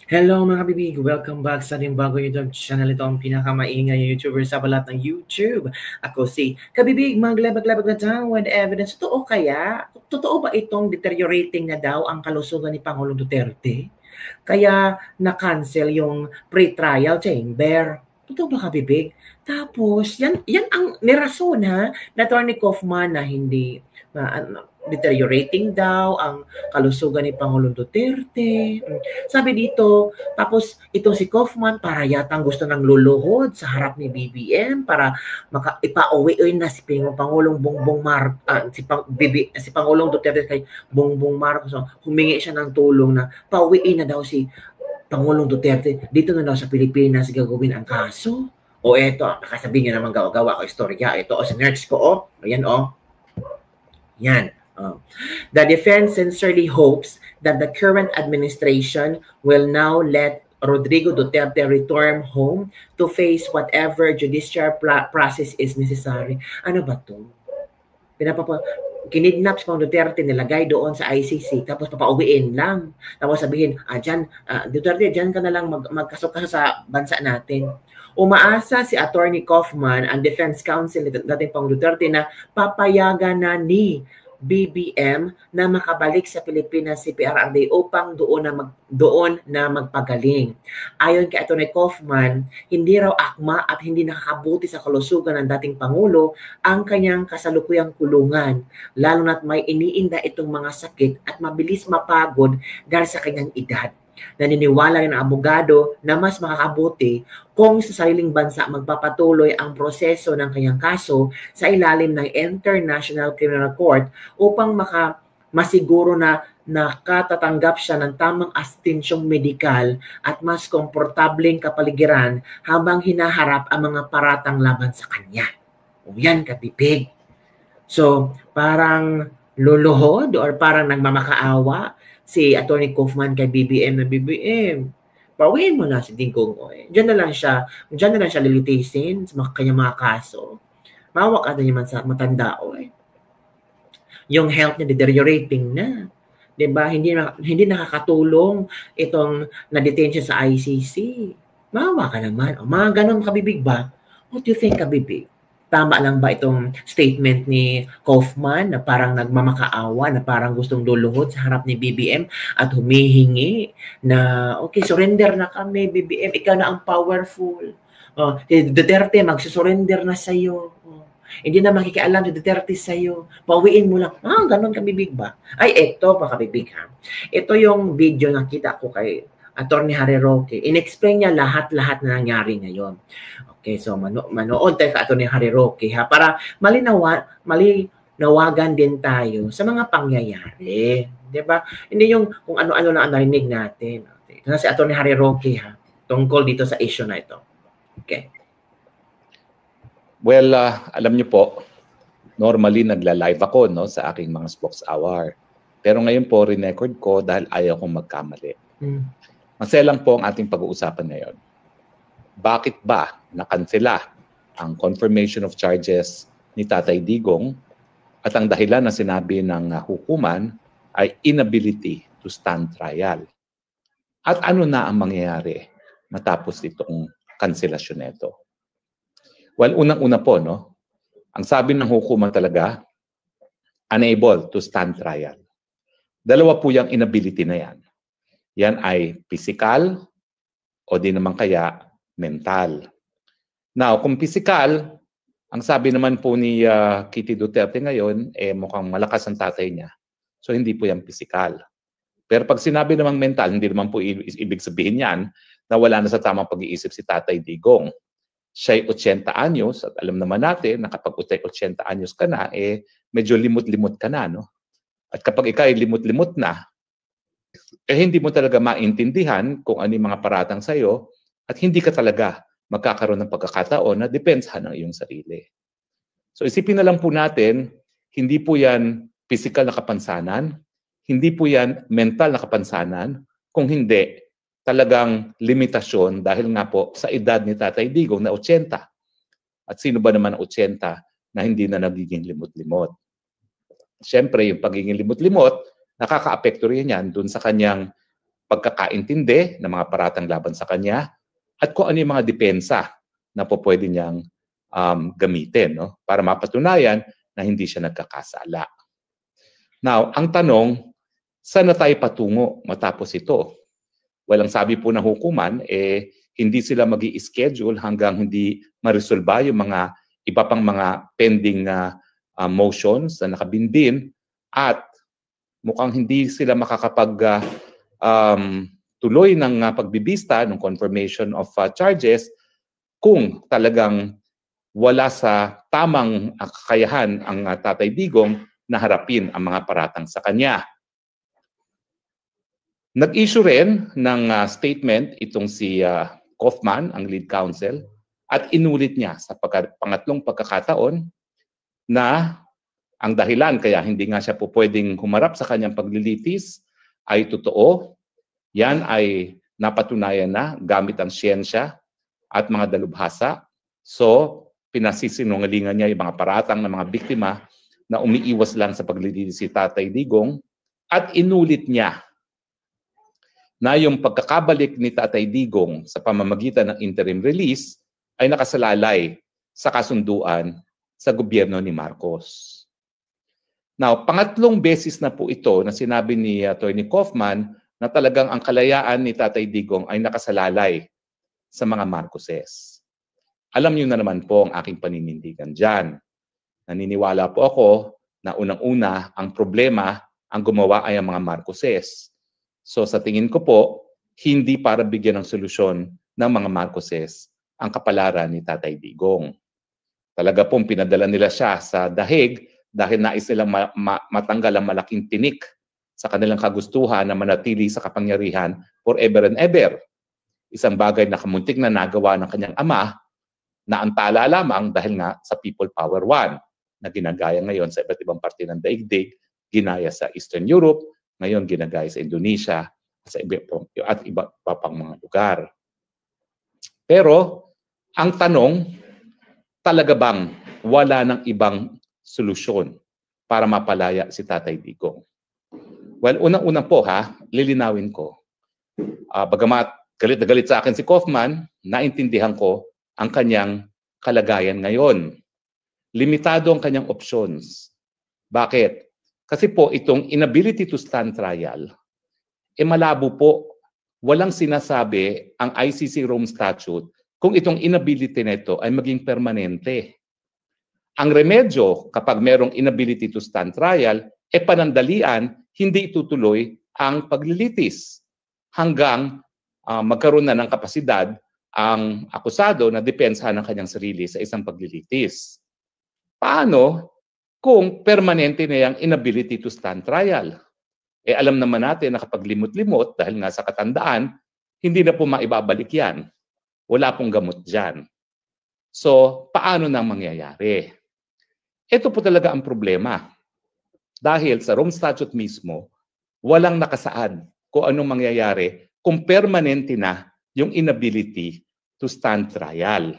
Hello mga kabibig! Welcome back sa ating bagong YouTube channel. Ito ang pinakamaingay YouTuber sa balat ng YouTube. Ako si Kabibig, maglabag-labag na tayo with evidence. Totoo kaya? Totoo ba itong deteriorating na daw ang kalusugan ni Pangulong Duterte? Kaya na-cancel yung pre-trial chamber. Totoo ba kabibig? Tapos, yan ang nirason ha, na Attorney Kaufman na hindi deteriorating daw ang kalusugan ni Pangulong Duterte. Sabi dito, tapos itong si Kaufman para yatang gusto ng luluhod sa harap ni BBM para ipauwi na si Pangulong Bongbong si Pangulong Duterte kay Bongbong Marcos. So, humingi siya ng tulong na pauwiin na daw si Pangulong Duterte dito na daw sa Pilipinas gagawin ang kaso. O eto, nakasabi niya naman gawa-gawa ko istorya. Ito, o sinerch ko, ayan, yan. The defense sincerely hopes that the current administration will now let Rodrigo Duterte return home to face whatever judicial process is necessary. Ano ba to? Kinidnap si Pangulong Duterte, nilagay doon sa ICC, tapos papauwiin lang. Tapos sabihin, Duterte, dyan ka na lang magkasukaso sa bansa natin. Umaasa si Attorney Kaufman, ang defense counsel dating Pangulong Duterte, na papayagan na ni BBM na makabalik sa Pilipinas si PRRD upang doon na magpagaling. Ayon kay Atty. Kaufman, hindi raw akma at hindi nakakabuti sa kalusugan ng dating Pangulo ang kanyang kasalukuyang kulungan, lalo na't may iniinda itong mga sakit at mabilis mapagod dahil sa kanyang edad. Naniniwala rin ang abogado na mas makakabuti kung sa sariling bansa magpapatuloy ang proseso ng kanyang kaso sa ilalim ng International Criminal Court upang masiguro na nakatatanggap siya ng tamang astensyong medikal at mas komportableng kapaligiran habang hinaharap ang mga paratang laban sa kanya. O yan, kabibig. So, parang luluhod or parang nagmamakaawa si Atty. Kaufman kay BBM na BBM. Pauwiin mo na si Dingkong Oy. Diyan na lang siya lilitisin sa kanyang mga kaso. Mawa ka na naman sa matanda Oy. Yung health niya deteriorating na. 'Di ba? Hindi nakakatulong itong na-detain siya sa ICC. Mawa ka naman. O, mga ganun kabibig ba? What do you think kabibig? Tama lang ba itong statement ni Kaufman na parang nagmamakaawa, na parang gustong luluhod sa harap ni BBM at humihingi na, okay, surrender na kami, BBM, ikaw na ang powerful. Si Duterte, magsusurrender na sa'yo. Hindi na makikialam si Duterte sa'yo. Pauwiin mo lang. Ganun kabibig ba? Ay, eto pa kabibig ha. Ito yung video na kita ko kay Attorney Harry Roque. In-explain niya lahat-lahat na nangyari ngayon. Okay, so manood tayo ka Attorney Harry Roque ha, para malinawagan din tayo sa mga pangyayari. Di ba? Hindi yung kung ano-ano lang ang narinig natin. Okay. Ito na si Attorney Harry Roque ha, tungkol dito sa issue na ito. Okay. Well, alam niyo po, normally nagla-live ako sa aking mga spokes hour. Pero ngayon po, re-record ko dahil ayaw kong magkamali. Masaya lang po ang ating pag-uusapan ngayon. Bakit ba nakansela ang confirmation of charges ni Tatay Digong at ang dahilan na sinabi ng hukuman ay inability to stand trial? At ano na ang mangyayari matapos itong kanselasyon nito? Well, unang-una po, ang sabi ng hukuman talaga, unable to stand trial. Dalawa po yung inability na yan. Yan ay physical o di naman kaya mental. Now, kung physical, ang sabi naman po ni Kitty Duterte ngayon, mukhang malakas ang tatay niya. So, hindi po yan physical. Pero pag sinabi namang mental, hindi naman po ibig sabihin yan na wala na sa tamang pag-iisip si Tatay Digong. Siya'y 80 anyos at alam naman natin na kapag 80 anyos ka na, medyo limot-limot ka na. At kapag ikaw ay limot-limot na, hindi mo talaga maintindihan kung ano yung mga paratang sa'yo at hindi ka talaga magkakaroon ng pagkakataon na depensahan ang iyong sarili. So isipin na lang po natin, hindi po yan physical na kapansanan, hindi po yan mental na kapansanan, kung hindi talagang limitasyon dahil nga po sa edad ni Tatay Digong na 80. At sino ba naman ang 80 na hindi na nagiging limot-limot? Siyempre, yung pagiging limot-limot, nakaka-apekto rin yan dun sa kanyang pagkakaintindi ng mga paratang laban sa kanya at kung ano yung mga depensa na po pwede niyang gamitin, no? Para mapatunayan na hindi siya nagkakasala. Now, ang tanong, saan na tayo patungo matapos ito? Well, ang sabi po ng hukuman, hindi sila mag-i-schedule hanggang hindi maresolba yung mga iba pang mga pending motions na nakabinbin at mukhang hindi sila makakapag tuloy ng pagbibista ng confirmation of charges kung talagang wala sa tamang kakayahan ang Tatay Digong na harapin ang mga paratang sa kanya. Nag-issue rin ng statement itong si Kaufman, ang lead counsel, at inulit niya sa pangatlong pagkakataon na ang dahilan kaya hindi nga siya po pwedeng humarap sa kanyang paglilitis ay totoo. Yan ay napatunayan na gamit ang siyensya at mga dalubhasa. So, pinasisinungalingan niya yung mga paratang ng mga biktima na umiiwas lang sa paglilitis si Tatay Digong at inulit niya na yung pagkakabalik ni Tatay Digong sa pamamagitan ng interim release ay nakasalalay sa kasunduan sa gobyerno ni Marcos. Now, pangatlong beses na po ito na sinabi ni Attorney Kaufman na talagang ang kalayaan ni Tatay Digong ay nakasalalay sa mga Marcoses. Alam niyo na naman po ang aking paninindigan dyan. Naniniwala po ako na unang-una ang problema ang gumawa ay ang mga Marcoses. So sa tingin ko po, hindi para bigyan ng solusyon ng mga Marcoses ang kapalaran ni Tatay Digong. Talaga pong pinadala nila siya sa dahig dahil nais nilang matanggal ang malaking tinik sa kanilang kagustuhan na manatili sa kapangyarihan forever and ever. Isang bagay na kamuntik na nagawa ng kanyang ama na antala lamang dahil nga sa People Power 1 na ginagaya ngayon sa iba't ibang parte ng daigdig, ginaya sa Eastern Europe, ngayon ginagaya sa Indonesia at iba pang mga lugar. Pero ang tanong, talaga bang wala ng ibang solusyon para mapalaya si Tatay Digong? Well, unang-una po lilinawin ko. Bagamat galit na galit sa akin si Kaufman, naintindihan ko ang kanyang kalagayan ngayon. Limitado ang kanyang options. Bakit? Kasi po itong inability to stand trial, malabo po. Walang sinasabi ang ICC Rome Statute kung itong inability nito ay maging permanente. Ang remedyo kapag merong inability to stand trial, panandalian, hindi itutuloy ang paglilitis hanggang magkaroon na ng kapasidad ang akusado na depensahan ng kanyang sarili sa isang paglilitis. Paano kung permanente na yung inability to stand trial? Alam naman natin na kapag limot-limot, dahil nga sa katandaan, hindi na po maibabalik yan. Wala pong gamot dyan. So, paano nang mangyayari? Ito po talaga ang problema. Dahil sa Rome Statute mismo, walang nakasaad kung anong mangyayari kung permanente na yung inability to stand trial.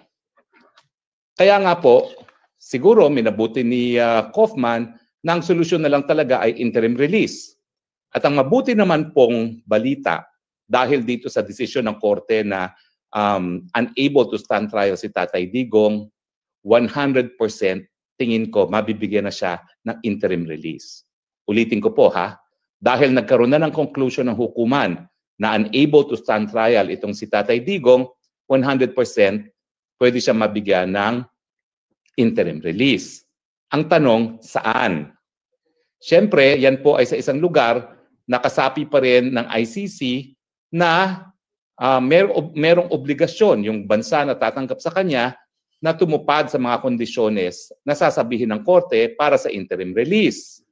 Kaya nga po, siguro minabuti ni Kaufman na ang solusyon na lang talaga ay interim release. At ang mabuti naman pong balita dahil dito sa desisyon ng korte na unable to stand trial si Tatay Digong, 100% tingin ko mabibigyan na siya ng interim release. Ulitin ko po dahil nagkaroon na ng conclusion ng hukuman na unable to stand trial itong si Tatay Digong, 100% pwede siya mabigyan ng interim release. Ang tanong, saan? Siyempre, yan po ay sa isang lugar na kasapi pa rin ng ICC na merong obligasyon yung bansa na tatanggap sa kanya na tumupad sa mga kondisyones na sasabihin ng korte para sa interim release.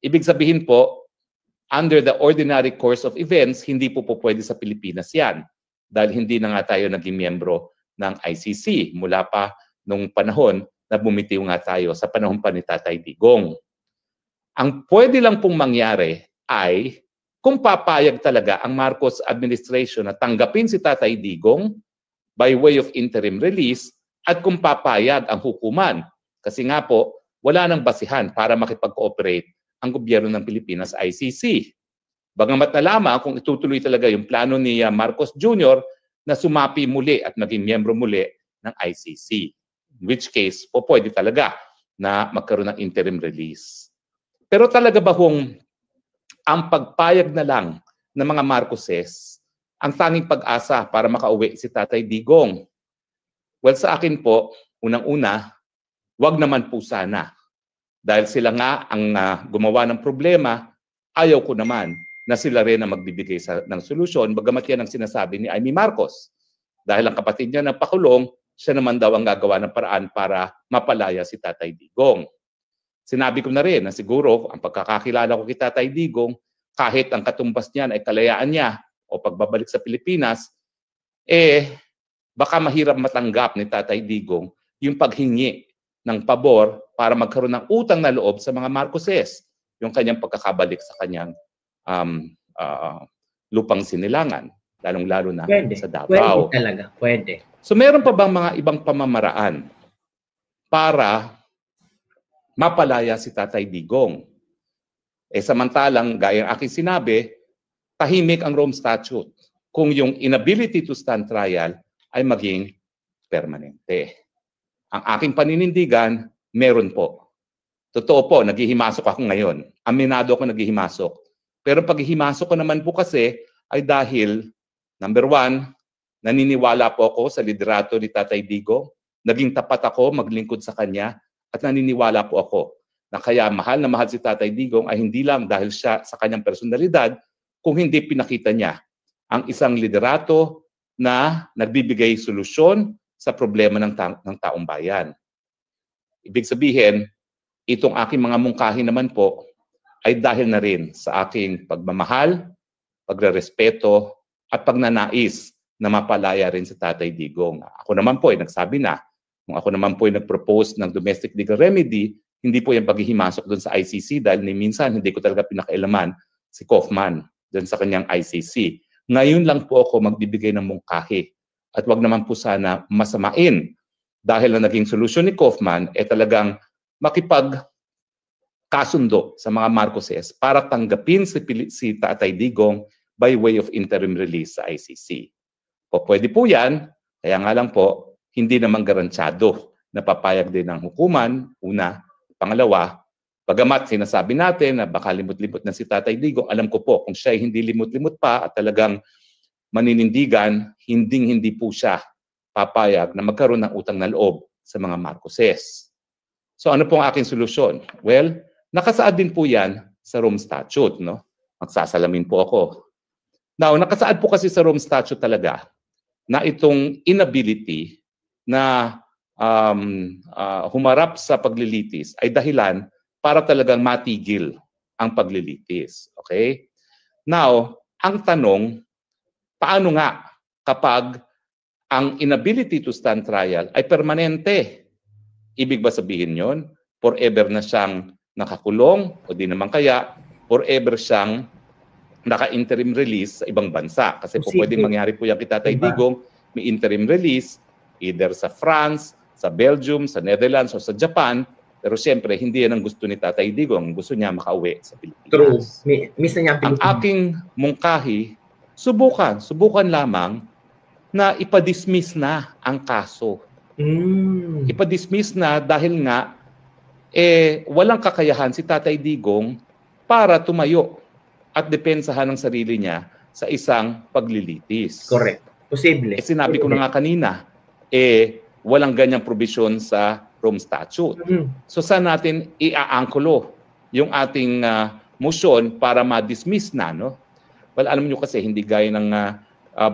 Ibig sabihin po, under the ordinary course of events, hindi po pwede sa Pilipinas yan dahil hindi na nga tayo naging miyembro ng ICC mula pa nung panahon na bumitiw nga tayo sa panahon pa ni Tatay Digong. Ang pwede lang pong mangyari ay kung papayag talaga ang Marcos administration na tanggapin si Tatay Digong by way of interim release at kung papayag ang hukuman. Kasi nga po, wala nang basihan para makipag-cooperate ang gobyerno ng Pilipinas ICC. Bagamat na lamang kung itutuloy talaga yung plano ni Marcos Jr. na sumapi muli at maging miyembro muli ng ICC. In which case, pwede talaga na magkaroon ng interim release. Pero talaga ba kung ang pagpayag na lang ng mga Marcoses ang tanging pag-asa para makauwi si Tatay Digong? Well, sa akin po, unang-una, wag naman po sana. Dahil sila nga ang gumawa ng problema, ayaw ko naman na sila rin ang magbibigay ng solusyon, bagamat yan ang sinasabi ni Amy Marcos. Dahil ang kapatid niya napakulong, siya naman daw ang gagawa ng paraan para mapalaya si Tatay Digong. Sinabi ko na rin na siguro ang pagkakakilala ko kay Tatay Digong, kahit ang katumbas niyan ay kalayaan niya o pagbabalik sa Pilipinas, baka mahirap matanggap ni Tatay Digong yung paghingi ng pabor para magkaroon ng utang na loob sa mga Marcoses, yung kanyang pagkakabalik sa kanyang lupang Sinilangan, lalong-lalo na sa Davao. Pwede talaga, pwede. So meron pa bang mga ibang pamamaraan para mapalaya si Tatay Digong? Samantalang, gaya ng aking sinabi, tahimik ang Rome Statute kung yung inability to stand trial ay maging permanente. Ang aking paninindigan, meron po. Totoo po, naghihimasok ako ngayon. Aminado ako naghihimasok. Pero paghihimasok ko naman po kasi ay dahil, number one, naniniwala po ako sa liderato ni Tatay Digong. Naging tapat ako maglingkod sa kanya at naniniwala po ako na kaya mahal na mahal si Tatay Digong ay hindi lang dahil siya sa kanyang personalidad, kung hindi pinakita niya ang isang liderato na nagbibigay solusyon sa problema ng taong bayan. Ibig sabihin, itong aking mga mungkahi naman po ay dahil na rin sa aking pagmamahal, pagrerespeto at pagnanais na mapalaya rin si Tatay Digong. Ako naman po ay nagsabi na, kung ako naman po ay nag-propose ng domestic legal remedy, hindi po yung paghihimasok doon sa ICC dahil ni minsan hindi ko talaga pinakailaman si Kaufman doon sa kanyang ICC. Ngayon lang po ako magbibigay ng mungkahi. At wag naman po sana masamain dahil na naging solusyon ni Kaufman talagang makipagkasundo sa mga Marcoses para tanggapin si Tatay Digong by way of interim release sa ICC. Pwede po yan, kaya nga lang po, hindi naman garantyado na papayag din ng hukuman, una. Pangalawa, bagamat sinasabi natin na baka limot-limot na si Tatay Digong, alam ko po kung siya ay hindi limot-limot pa at talagang maninindigan, hindi po siya papayag na magkaroon ng utang na loob sa mga Marcoses. So ano po ang aking solusyon? Well, nakasaad din po yan sa Rome Statute, no? Magsasalamin po ako. Now, nakasaad po kasi sa Rome Statute talaga na itong inability na humarap sa paglilitis ay dahilan para talagang matigil ang paglilitis. Okay? Now, ang tanong, paano nga kapag ang inability to stand trial ay permanente? Ibig ba sabihin yon forever na siyang nakakulong o di naman kaya forever siyang naka-interim release sa ibang bansa? Kasi po pwedeng mangyari po yan kay Tatay Digong, may interim release either sa France, sa Belgium, sa Netherlands o sa Japan. Pero siyempre, hindi yan ang gusto ni Tatay Digong. Gusto niya makauwi sa Pilipinas. True. Miss na niya ang Pilipinas. Ang aking mungkahi, subukan lamang na ipadismiss na ang kaso. Ipadismiss na dahil nga walang kakayahan si Tatay Digong para tumayo at depensahan ng sarili niya sa isang paglilitis. Correct. Posible. Sinabi ko na nga kanina, walang ganyang provision sa Rome Statute. So saan natin iaangkulo yung ating motion para ma-dismiss na, no? Well, alam niyo kasi hindi gaya ng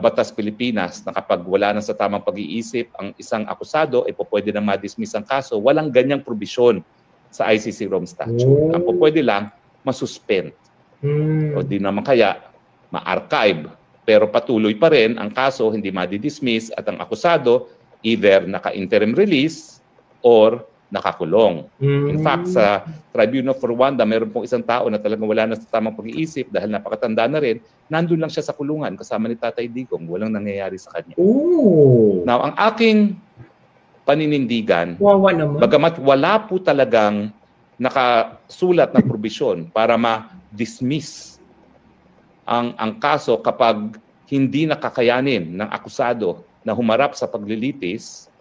Batas Pilipinas na kapag wala na sa tamang pag-iisip ang isang akusado, pwede na ma-dismiss ang kaso. Walang ganyang provision sa ICC Rome Statute. Ang pwede lang, masuspend. O di naman kaya, ma-archive. Pero patuloy pa rin ang kaso, hindi ma-dismiss at ang akusado either naka-interim release or nakakulong. In fact, sa Tribunal for Rwanda, meron pong isang tao na talagang wala na sa tamang pag-iisip dahil napakatanda na rin, nandun lang siya sa kulungan kasama ni Tatay Digong. Walang nangyayari sa kanya. Now, ang aking paninindigan, bagamat wala po talagang nakasulat na probisyon para ma-dismiss ang kaso kapag hindi nakakayanin ng akusado na humarap sa paglilitis,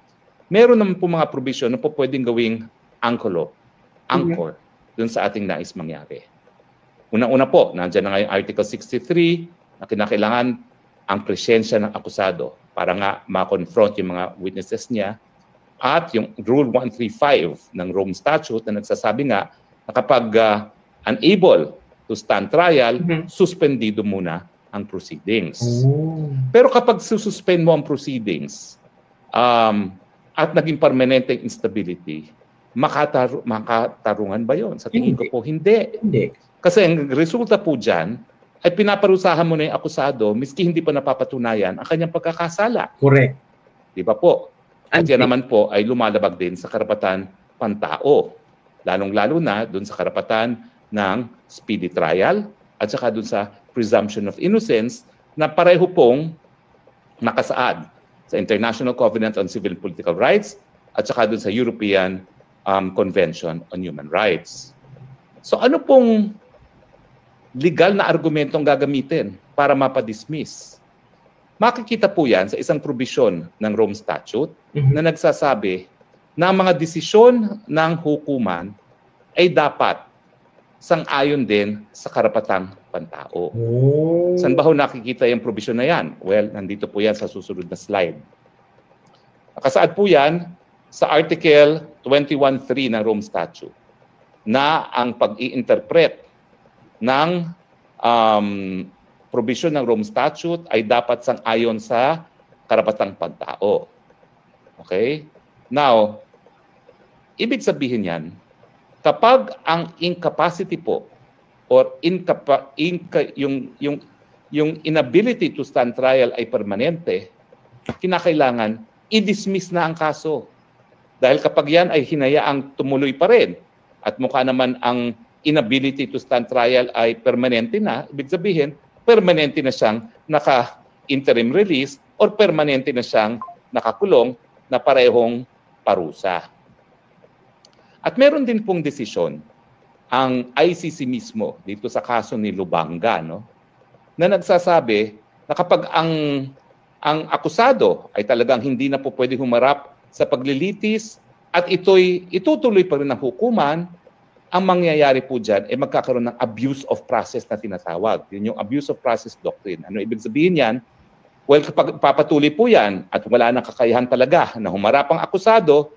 meron naman po mga provision na po pwedeng gawing anchor dun sa ating nais mangyari. Una-una po, nandiyan na nga yung Article 63 na kinakailangan ang presensya ng akusado para nga ma-confront yung mga witnesses niya, at yung Rule 135 ng Rome Statute na nagsasabi nga na kapag unable to stand trial, suspendido muna ang proceedings. Pero kapag sususpend mo ang proceedings at naging permanente instability, makatarungan ba yon? Sa tingin ko po, hindi. Kasi ang resulta po dyan ay pinaparusahan mo na yung akusado miski hindi pa napapatunayan ang kanyang pagkakasala. Correct. Di ba po? At yan naman po ay lumalabag din sa karapatan pantao. Lalong-lalo na dun sa karapatan ng speedy trial at saka dun sa presumption of innocence na pareho pong nakasaad sa International Covenant on Civil and Political Rights at saka dun sa European Convention on Human Rights. So ano pong legal na argumentong gagamitin para mapadismiss? Makikita po yan sa isang probisyon ng Rome Statute na nagsasabi na ang mga desisyon ng hukuman ay dapat sang-ayon din sa karapatang pantao. Saan ba ho nakikita yung probisyon na yan? Well, nandito po yan sa susunod na slide. Nakasaad po yan sa Article 21.3 ng Rome Statute na ang pag-i-interpret ng probisyon ng Rome Statute ay dapat sang-ayon sa karapatang pantao. Okay? Now, ibig sabihin yan, kapag ang incapacity po or yung inability to stand trial ay permanente, kinakailangan i-dismiss na ang kaso. Dahil kapag yan ay hinayaang tumuloy pa rin at mukha naman ang inability to stand trial ay permanente na, ibig sabihin, permanente na siyang naka-interim release or permanente na siyang nakakulong na parehong parusa. At meron din pong desisyon ang ICC mismo dito sa kaso ni Lubanga, no, na nagsasabi na kapag ang akusado ay talagang hindi na po pwede humarap sa paglilitis at itutuloy pa rin ng hukuman, ang mangyayari po dyan ay magkakaroon ng abuse of process na tinatawag. Yun yung abuse of process doctrine. Ano ibig sabihin yan? Well, kapag papatuloy po yan at wala nang kakayahan talaga na humarap ang akusado,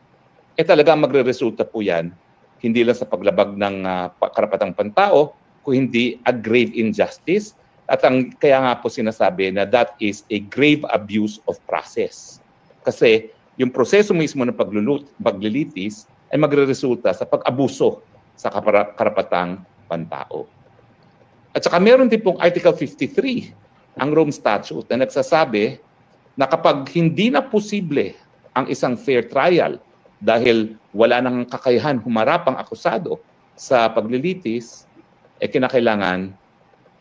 talagang magre-resulta po yan hindi lang sa paglabag ng karapatang pantao, kung hindi a grave injustice. At kaya nga po sinasabi na that is a grave abuse of process. Kasi yung proseso mismo ng paglilitis ay magre-resulta sa pag-abuso sa karapatang pantao. At saka meron din pong Article 53, ang Rome Statute, na nagsasabi na kapag hindi na posible ang isang fair trial dahil wala nang kakayahan humarap ang akusado sa paglilitis, kinakailangan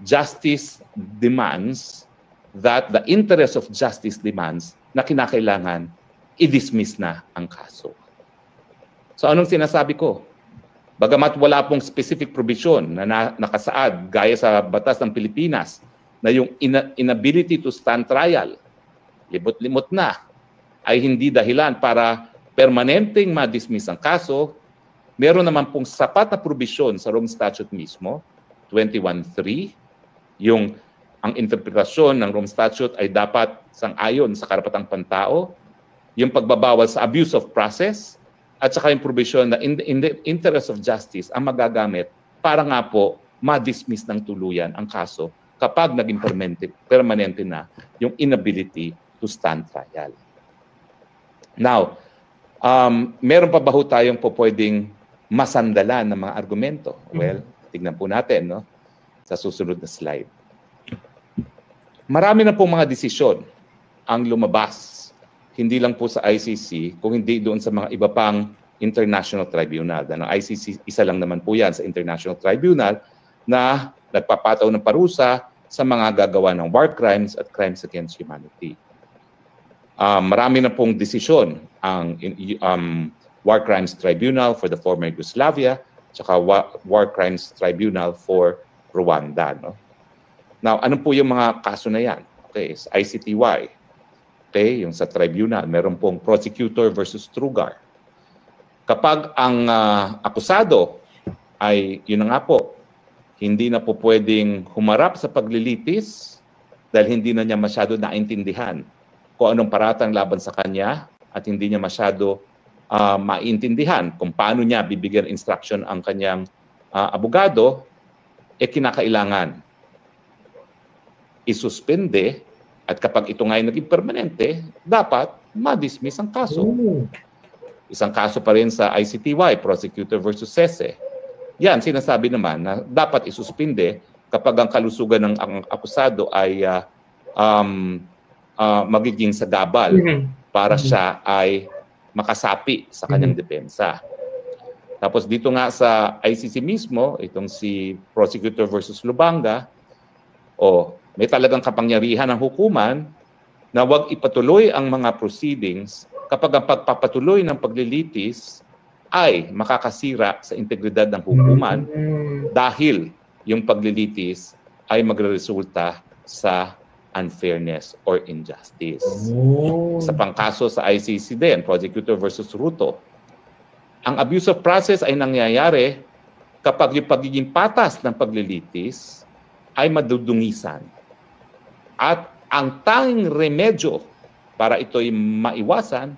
justice demands that the interest of justice demands na kinakailangan i-dismiss na ang kaso. So anong sinasabi ko? Bagamat wala pong specific provision na nakasaad gaya sa batas ng Pilipinas na yung inability to stand trial, libot-limot na, ay hindi dahilan para permanenteng ma-dismiss ang kaso, meron naman pong sapat na provision sa Rome Statute mismo, 21.3, ang interpretasyon ng Rome Statute ay dapat sang-ayon sa karapatang pantao, yung pagbabawal sa abuse of process, at saka yung provision na in the interest of justice ang magagamit para nga po ma-dismiss ng tuluyan ang kaso kapag naging permanente na yung inability to stand trial. Now, meron pa ba ho tayong po pwedeng masandalan ng mga argumento? Well, tignan po natin, no, sa susunod na slide. Marami na po mga desisyon ang lumabas, hindi lang po sa ICC, kung hindi doon sa mga iba pang international tribunal. Ang ICC, isa lang naman po yan sa international tribunal na nagpapataw ng parusa sa mga gagawa ng war crimes at crimes against humanity. Marami na pong desisyon ang War Crimes Tribunal for the former Yugoslavia, tsaka War Crimes Tribunal for Rwanda. No? Now, ano po yung mga kaso na yan? Okay, sa ICTY. Okay, yung sa tribunal, meron pong prosecutor versus Trugar. Kapag ang akusado ay, yun na nga po, hindi na po pwedeng humarap sa paglilitis dahil hindi na niya masyado naintindihan kung anong paratang laban sa kanya at hindi niya masyado maintindihan kung paano niya bibigyan instruction ang kanyang abogado, kinakailangan isuspende at kapag ito nga ay naging permanente, dapat ma-dismiss ang kaso. Isang kaso pa rin sa ICTY, prosecutor versus Sese. Yan, sinasabi naman na dapat isuspinde kapag ang kalusugan ng akusado ay magiging sagabal para siya ay makasapi sa kanyang depensa. Tapos dito nga sa ICC mismo, itong si prosecutor versus Lubanga, may talagang kapangyarihan ng hukuman na huwag ipatuloy ang mga proceedings kapag ang pagpapatuloy ng paglilitis ay makakasira sa integridad ng hukuman dahil yung paglilitis ay magreresulta sa unfairness or injustice. Sa pangkaso sa ICC din, prosecutor versus Ruto, ang abuse of process ay nangyayari kapag yung pagiging patas ng paglilitis ay madudungisan. At ang tanging remedyo para ito'y maiwasan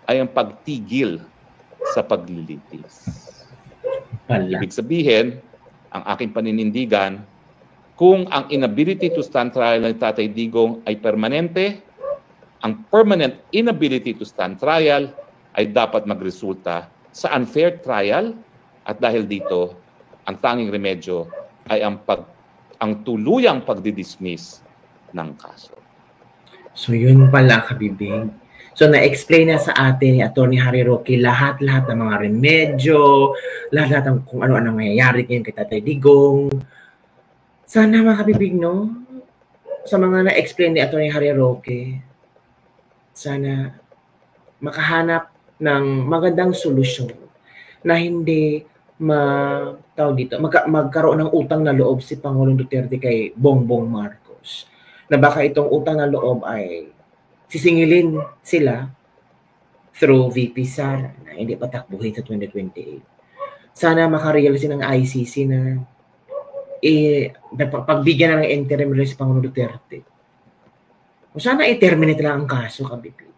ay ang pagtigil sa paglilitis. Ibig sabihin, ang aking paninindigan, kung ang inability to stand trial ng Tatay Digong ay permanente, ang permanent inability to stand trial ay dapat magresulta sa unfair trial at dahil dito, ang tanging remedyo ay ang tuluyang pagdidismiss ng kaso. So yun pala, kabibig. So na-explain na sa atin ni Atty. Harry Roque lahat-lahat ng mga remedyo, lahat-lahat ng kung ano-ano nangyayari ngayon kay Tatay Digong. Sana mga kabibig, no? Sa mga na-explain ni Atty. Harry Roque, sana makahanap ng magandang solusyon na hindi magkaroon ng utang na loob si Pangulong Duterte kay Bongbong Marcos. Na baka itong utang na loob ay sisingilin sila through VP Sara na hindi patakbuhin sa 2028. Sana makarealize ng ICC na pagbigyan na ng interim release si Pangulong Duterte. O sana i-terminate lang ang kaso, kabibig.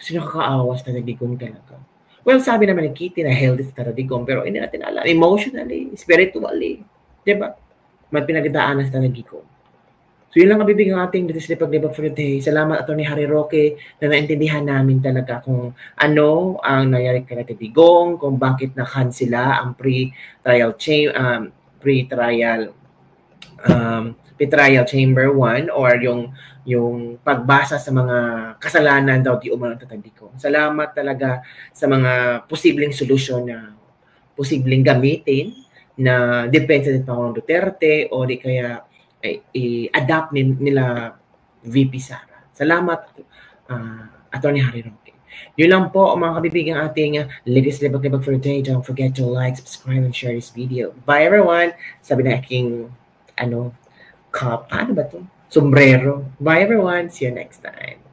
Kasi nakakaawas na Digong talaga. Well, sabi naman ni Kitty na healthy sa Digong, pero hindi natin alam. Emotionally, spiritually, diba? May pinagdaanan sa Digong. So yun lang kabibig ang ating Legislative Pag-Debate for today. Salamat Atty. Harry Roque na naintindihan namin talaga kung ano ang nangyari kay Digong, kung bakit na-cancela ang pre-trial chamber 1 or yung pagbasa sa mga kasalanan daw di umano Tatay Digong. Salamat talaga sa mga posibleng solusyon na posibleng gamitin na depensa ni Pangulong Duterte o di kaya i-adapt nila VP Sara. Salamat, Atty. Harry Roque. Yun lang po, mga kabibig, ang ating Legislative Pag-Debate for today. Don't forget to like, subscribe, and share this video. Bye, everyone! Sabi na aking, paano ba to? Sombrero. Bye, everyone! See you next time.